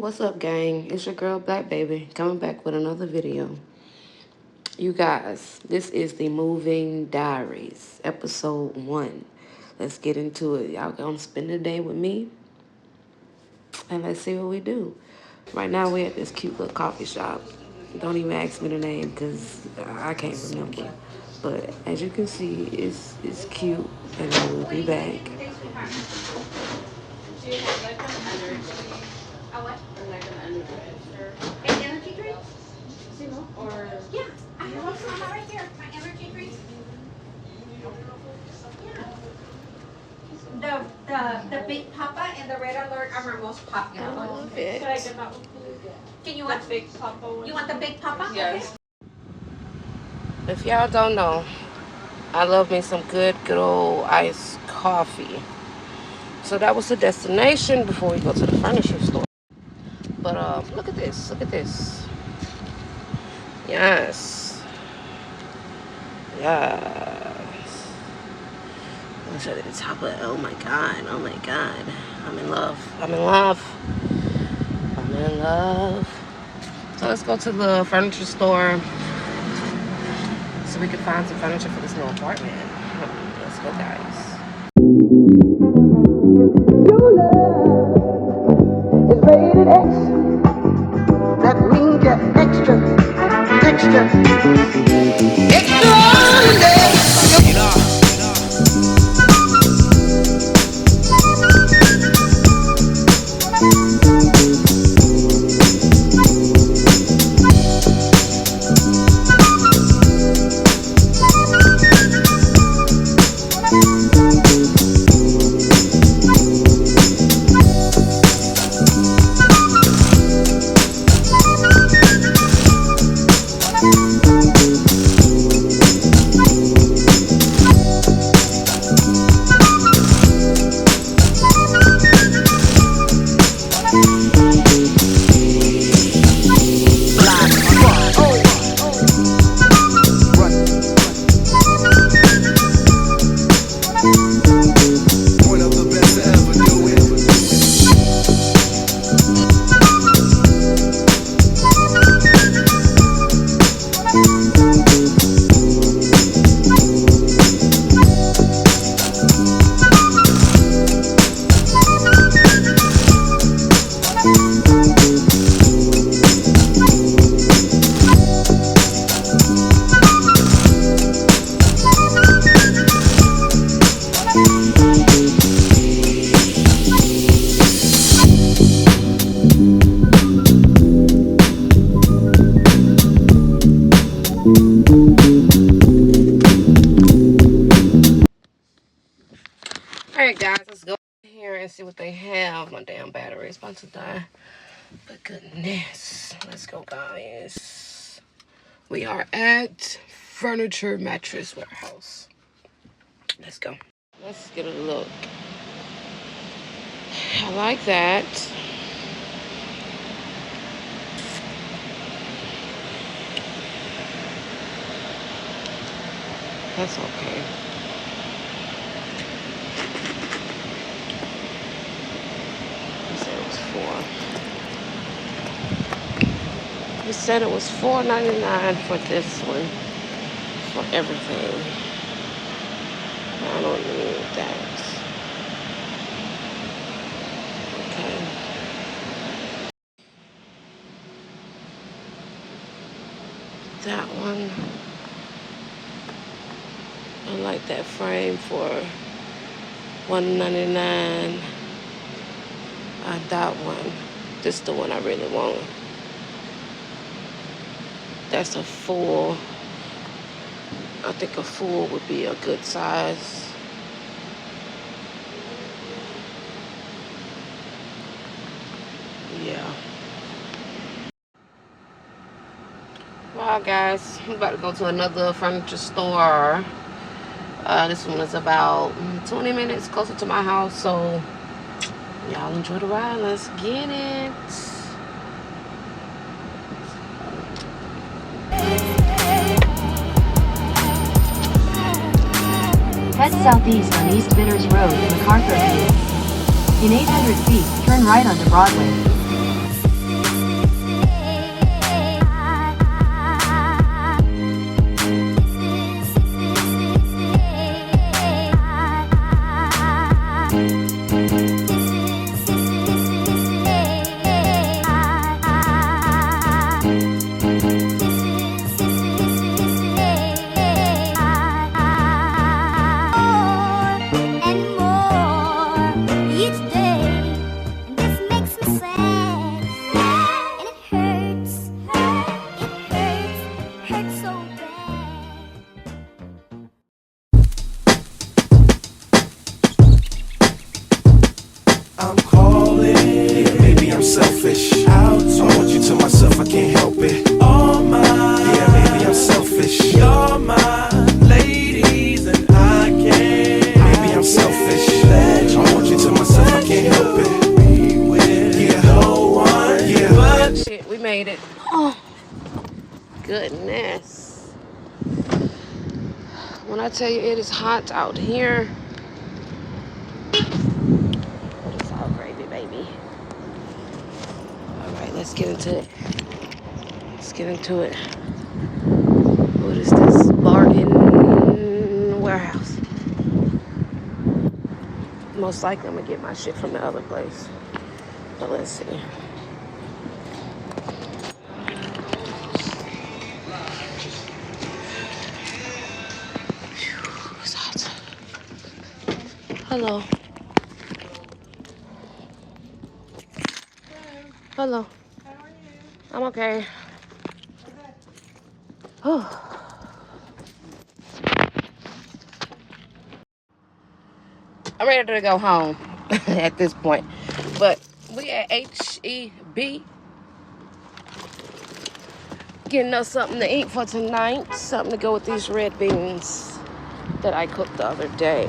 What's up, gang? It's your girl, Black Baby, coming back with another video. You guys, this is the Moving Diaries, episode 1. Let's get into it. Y'all gonna spend the day with me, and let's see what we do. Right now, we're at this cute little coffee shop. Don't even ask me the name, because I can't remember. But as you can see, it's cute, and I will be back. An energy drink? Or yeah, I have some right here. My energy drink. Yeah. The Big Papa and the Red Alert are our most popular I ones. love it. Can you want Big Papa one? You want the Big Papa? Yes. Okay. If y'all don't know, I love me some good old iced coffee. So that was the destination before we go to the furniture store. But look at this. Look at this. Yes. Yes. I'll show you the top of it. Oh my god. Oh my god. I'm in love. I'm in love. I'm in love. So let's go to the furniture store so we can find some furniture for this new apartment. Let's go, guys. Your love is rated X. That means you're extra, extraordinary. Alright, guys, let's go here and see what they have. My damn battery is about to die. But goodness. Let's go, guys. We are at Furniture Mattress Warehouse. Let's go. Let's get a look. I like that. That's okay. He said it was $4.99 for this one, for everything. I don't need that. Okay. That one. I like that frame for $1.99. That one. This is the one I really want. That's a full. I think a full would be a good size. Yeah. Well, guys, I'm about to go to another furniture store. This one is about 20 minutes closer to my house, so y'all enjoy the ride. Let's get it. Head southeast on East Bitters Road in MacArthur View. In 800 feet, turn right onto Broadway. sad, and it hurts, it hurts so bad. I'm calling. Yeah, maybe I'm selfish. I want you to myself, I can't help it. All mine. Yeah, maybe I'm selfish. You're my ladies, and I can't. Maybe I'm selfish. I want you to myself, I can't help it. Be with no one. Yeah, but Shit, we made it. Oh, goodness. When I tell you it is hot out here, it's all gravy, baby. All right, let's get into it. Let's get into it. What is this? Barton Warehouse. Most likely I'm gonna get my shit from the other place. But let's see. Phew, it's hot. Hello. Hello. I'm okay. Oh. I'm ready to go home at this point. But we at HEB getting us something to eat for tonight. Something to go with these red beans that I cooked the other day.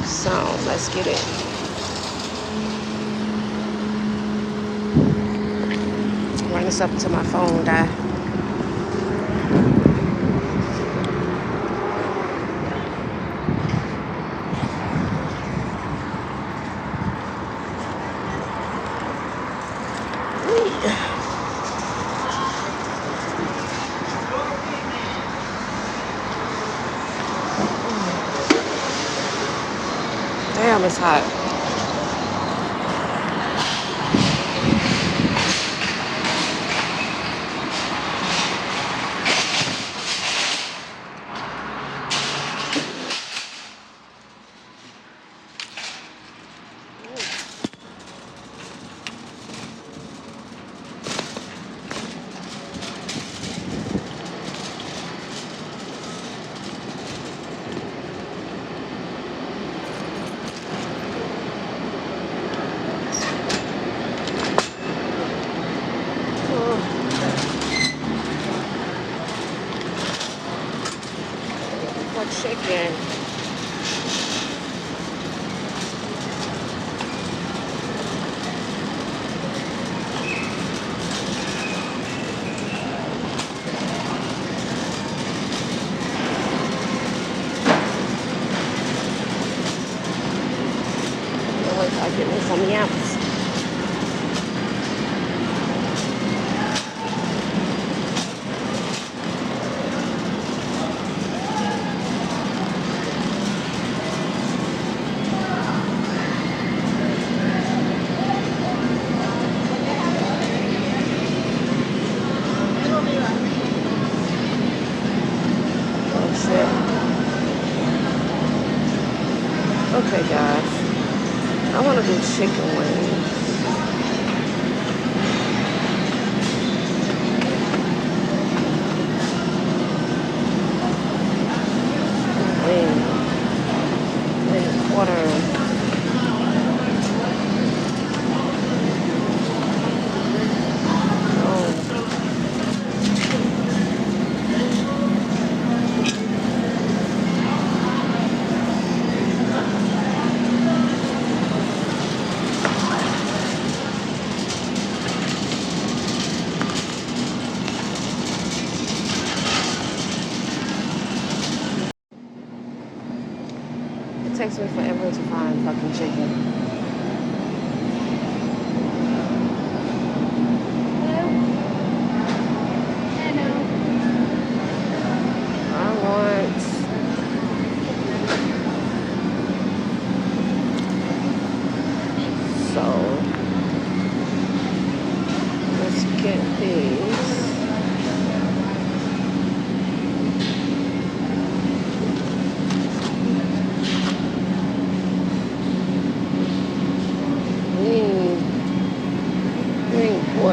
So let's get it. Run this up to my phone die. Damn, it's hot. For chicken. I get me some yams. That's it. Okay, guys. I want to do chicken wings. Wing quarter. It takes me forever to find fucking chicken. I want so let's get these.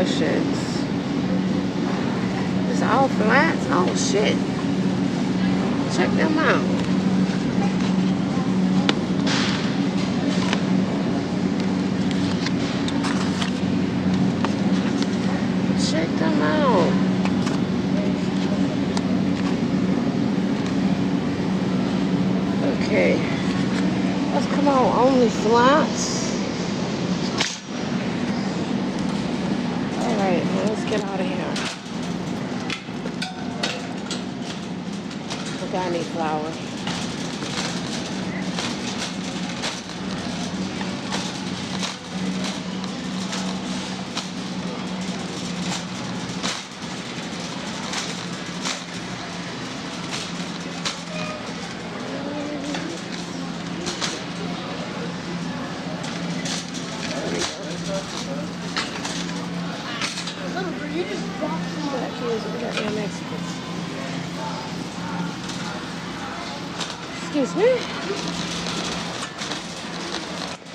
questions. It's all flats. Oh shit. Check them out. Check them out. Okay. Let's come on. Only flats. Alright, let's get out of here. Look, I need flour. You just dropped some of that kids with that damn Mexicans. Excuse me.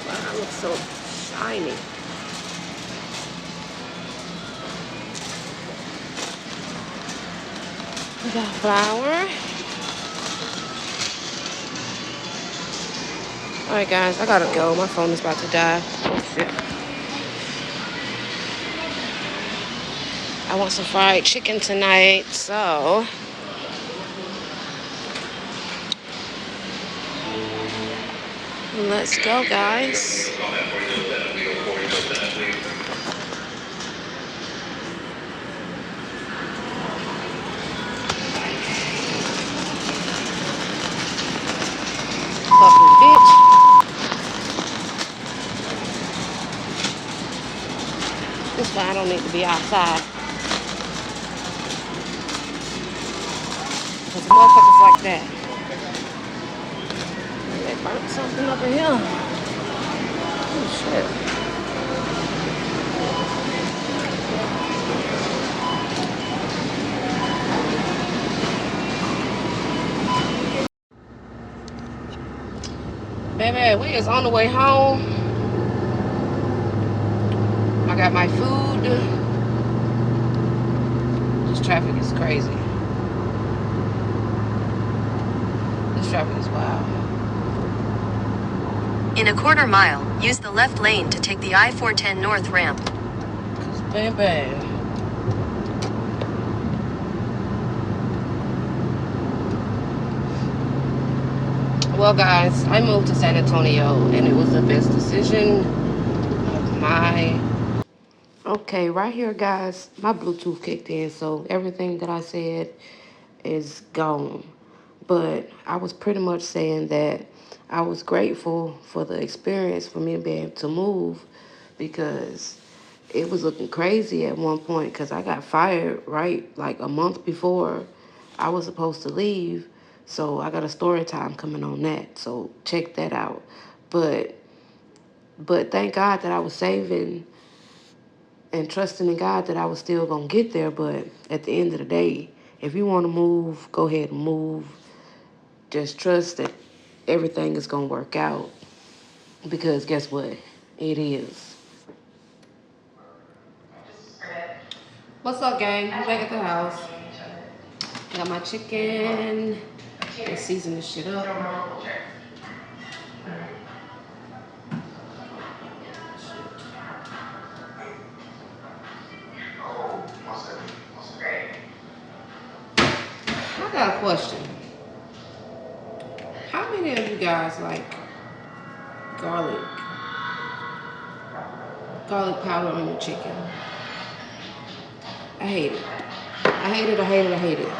Wow, that looks so shiny. We got flour. Alright guys, I gotta go. My phone is about to die. Oh shit. I want some fried chicken tonight, so let's go, guys. Fucking bitch. This is why I don't need to be outside. Because motherfuckers like that. They burnt something up in here. Oh shit. Baby, we is on the way home. I got my food. This traffic is crazy. This traffic is wild. In a quarter mile, use the left lane to take the I-410 North ramp. Cause baby. Well, guys, I moved to San Antonio, and it was the best decision of my... Okay, right here, guys, my Bluetooth kicked in, so everything that I said is gone. But I was pretty much saying that I was grateful for the experience for me being able to move, because it was looking crazy at one point because I got fired like a month before I was supposed to leave. So I got a story time coming on that. So check that out. But thank God that I was saving and trusting in God that I was still going to get there. But at the end of the day, if you want to move, go ahead and move. Just trust that everything is going to work out. Because guess what? It is. What's up, gang? I'm back at the house. Got my chicken. Let's season this shit up. I got a question. How many of you guys like garlic powder on your chicken? I hate it. I hate it, I hate it, I hate it.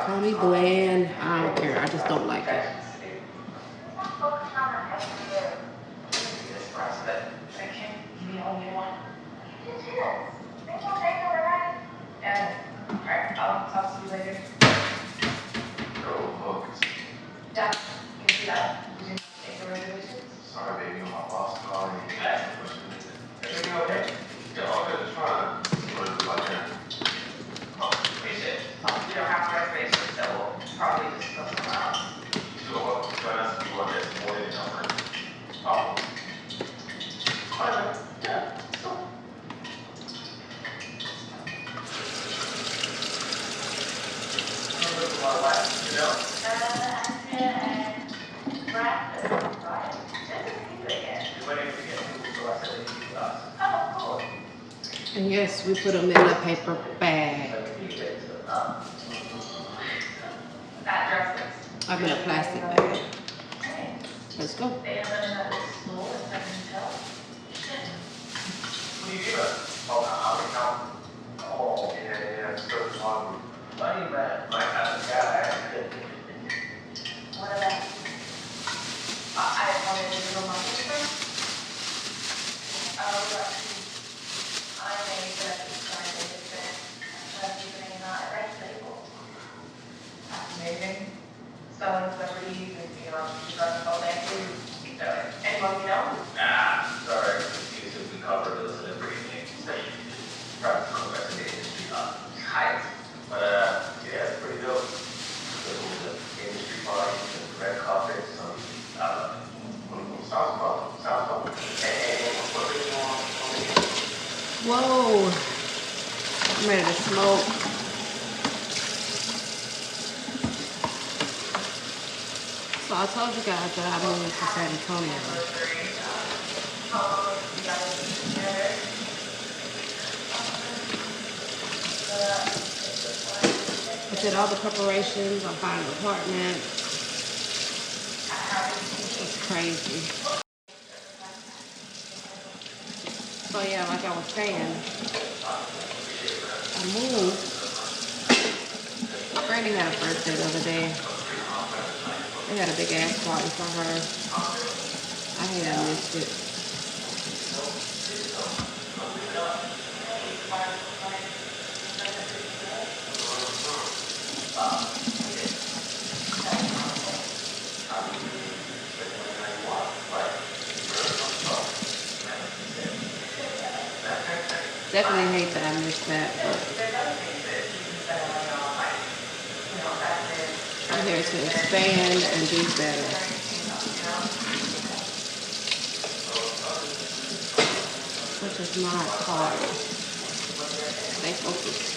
Call me bland, I don't care. I just don't like it. And yes, we put them in a paper bag. I'm in a plastic bag. Let's go. Whoa, I'm ready to smoke. So I told you guys that I moved to San Antonio. I did all the preparations. I'm finding an apartment. It's crazy. So yeah, like I was saying, I moved. Brandy had a birthday the other day. They had a big ass party for her. I hate I missed it. Definitely hate that I missed that, but I'm here to expand and do better. Which is not hard. Stay focused.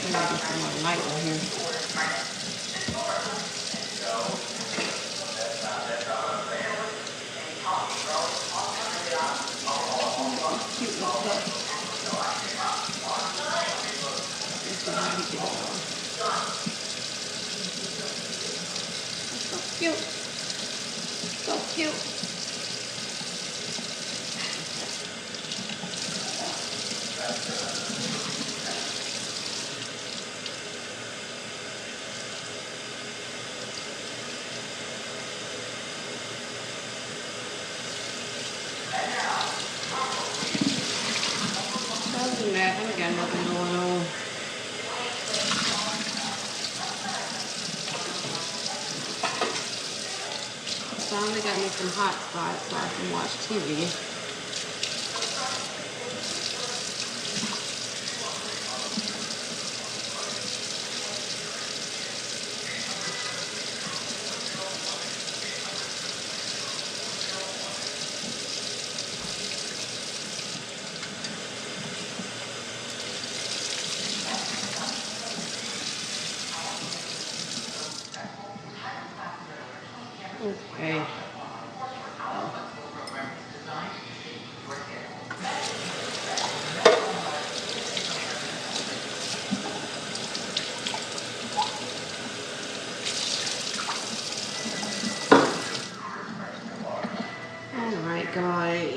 There might be some more light in here. Cute little cup. Let's see how he gets on. So cute. So cute. Other than that, I got nothing going on. Finally got me some hot spots so I can watch TV. Okay. All right, guys.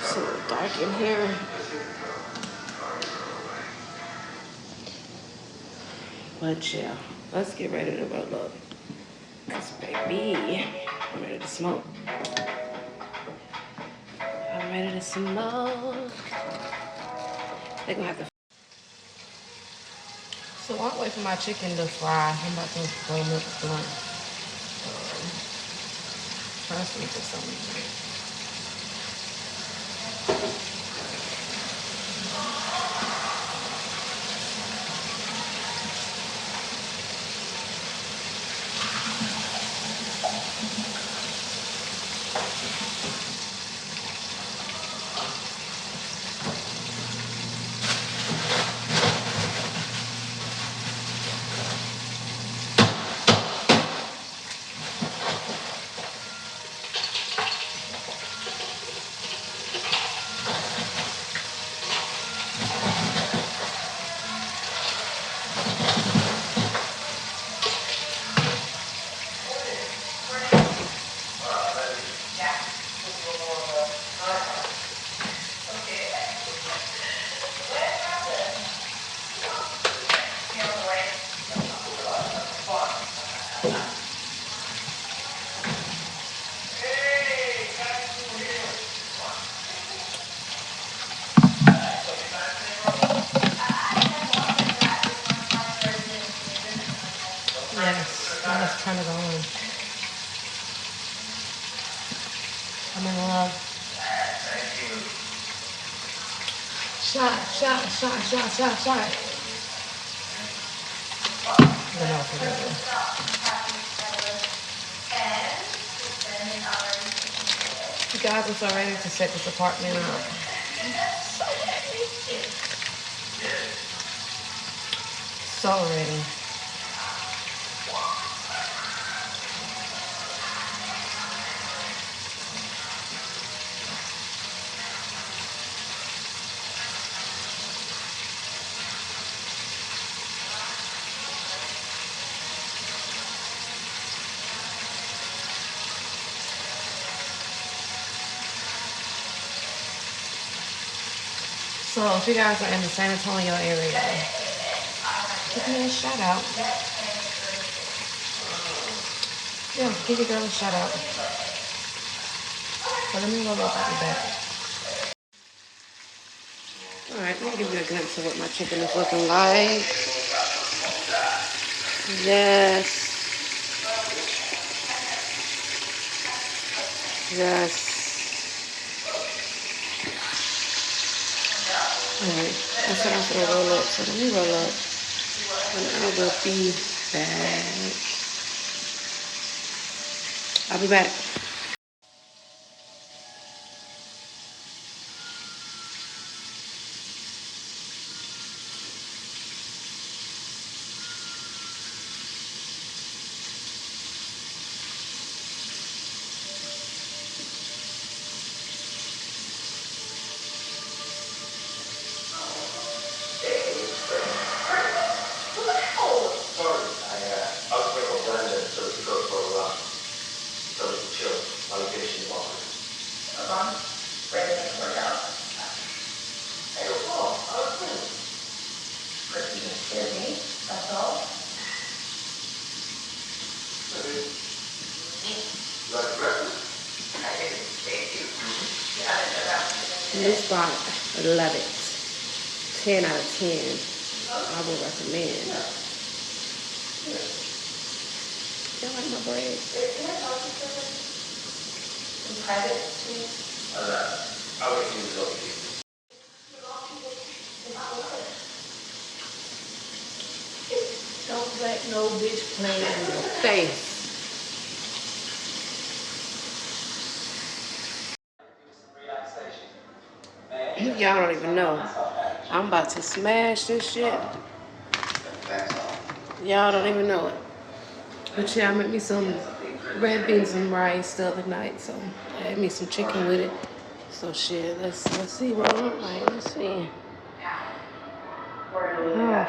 It's a little dark in here. But yeah, let's get ready to roll up. Cause baby, I'm ready to smoke. I'm ready to smoke. They're gonna have to. So while I wait for my chicken to fry, I'm about to roll up the blunt. Try to sleep or something. Shot. No, for real. You guys are so ready to set this apartment up. So ready. So if you guys are in the San Antonio area, give me a shout out. Yeah, give your girl a shout out. But let me roll up, I'll be back. Alright, let me give you a glimpse of what my chicken is looking like. Yes. Alright, I said I'm gonna roll up, so let me roll up. And I will be back. I'll be back. New spot, love it. 10 out of 10. I would recommend. You like my bread? In private, please. I would use it. Don't let no bitch play in your face. Y'all don't even know. I'm about to smash this shit. Y'all don't even know it. But yeah, I made me some red beans and rice the other night, so I had me some chicken with it. So shit, let's see what it look like. Let's see. Oh,